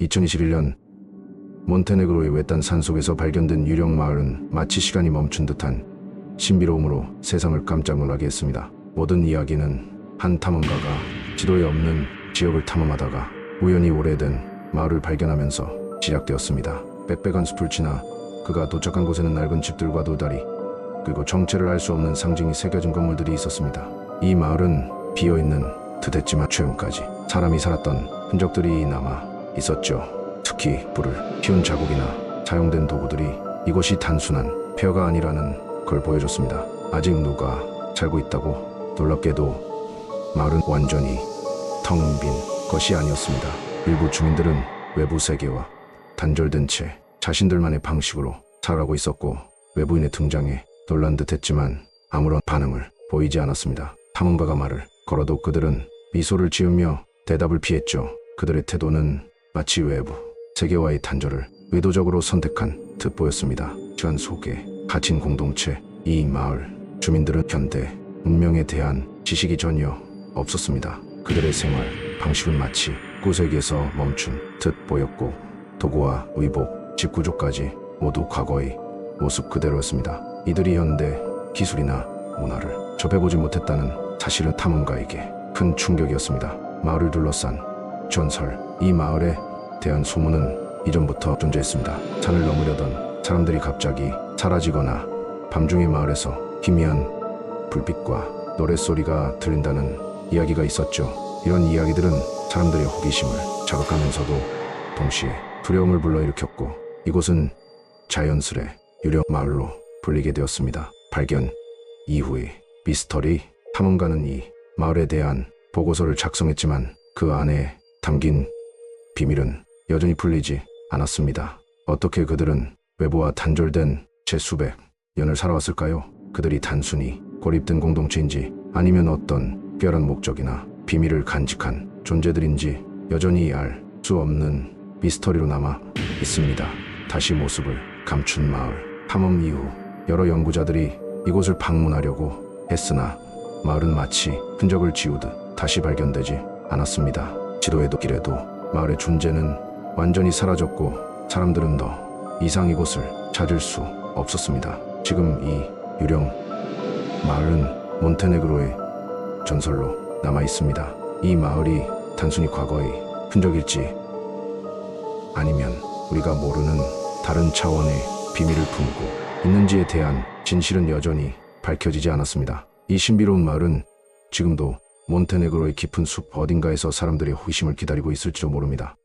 2021년 몬테네그로의 외딴 산속에서 발견된 유령 마을은 마치 시간이 멈춘 듯한 신비로움으로 세상을 깜짝 놀라게 했습니다. 모든 이야기는 한 탐험가가 지도에 없는 지역을 탐험하다가 우연히 오래된 마을을 발견하면서 시작되었습니다. 빽빽한 숲을 지나 그가 도착한 곳에는 낡은 집들과 도다리, 그리고 정체를 알 수 없는 상징이 새겨진 건물들이 있었습니다. 이 마을은 비어있는 듯했지만 최근까지 사람이 살았던 흔적들이 남아 있었죠. 특히 불을 피운 자국이나 사용된 도구들이 이곳이 단순한 폐허가 아니라는 걸 보여줬습니다. 아직 누가 살고 있다고. 놀랍게도 마을은 완전히 텅 빈 것이 아니었습니다. 일부 주민들은 외부 세계와 단절된 채 자신들만의 방식으로 살아가고 있었고, 외부인의 등장에 놀란 듯했지만 아무런 반응을 보이지 않았습니다. 탐험가가 말을 걸어도 그들은 미소를 지으며 대답을 피했죠. 그들의 태도는 마치 외부 세계와의 단절을 의도적으로 선택한 듯 보였습니다. 시간 속에 갇힌 공동체, 이 마을 주민들은 현대 문명에 대한 지식이 전혀 없었습니다. 그들의 생활 방식은 마치 구세기에서 멈춘 듯 보였고, 도구와 의복, 집 구조까지 모두 과거의 모습 그대로였습니다. 이들이 현대 기술이나 문화를 접해보지 못했다는 사실은 탐험가에게 큰 충격이었습니다. 마을을 둘러싼 전설, 이 마을에 대한 소문은 이전부터 존재했습니다. 산을 넘으려던 사람들이 갑자기 사라지거나 밤중에 마을에서 희미한 불빛과 노랫소리가 들린다는 이야기가 있었죠. 이런 이야기들은 사람들의 호기심을 자극하면서도 동시에 두려움을 불러일으켰고, 이곳은 자연스레 유령 마을로 불리게 되었습니다. 발견 이후에 미스터리 탐험가는 이 마을에 대한 보고서를 작성했지만 그 안에 담긴 비밀은 여전히 풀리지 않았습니다. 어떻게 그들은 외부와 단절된 채 수백 년을 살아왔을까요? 그들이 단순히 고립된 공동체인지, 아니면 어떤 특별한 목적이나 비밀을 간직한 존재들인지 여전히 알 수 없는 미스터리로 남아 있습니다. 다시 모습을 감춘 마을. 탐험 이후 여러 연구자들이 이곳을 방문하려고 했으나 마을은 마치 흔적을 지우듯 다시 발견되지 않았습니다. 지도에도 길에도 마을의 존재는 완전히 사라졌고, 사람들은 더 이상 이곳을 찾을 수 없었습니다. 지금 이 유령 마을은 몬테네그로의 전설로 남아 있습니다. 이 마을이 단순히 과거의 흔적일지, 아니면 우리가 모르는 다른 차원의 비밀을 품고 있는지에 대한 진실은 여전히 밝혀지지 않았습니다. 이 신비로운 마을은 지금도 몬테네그로의 깊은 숲 어딘가에서 사람들의 호기심을 기다리고 있을지도 모릅니다.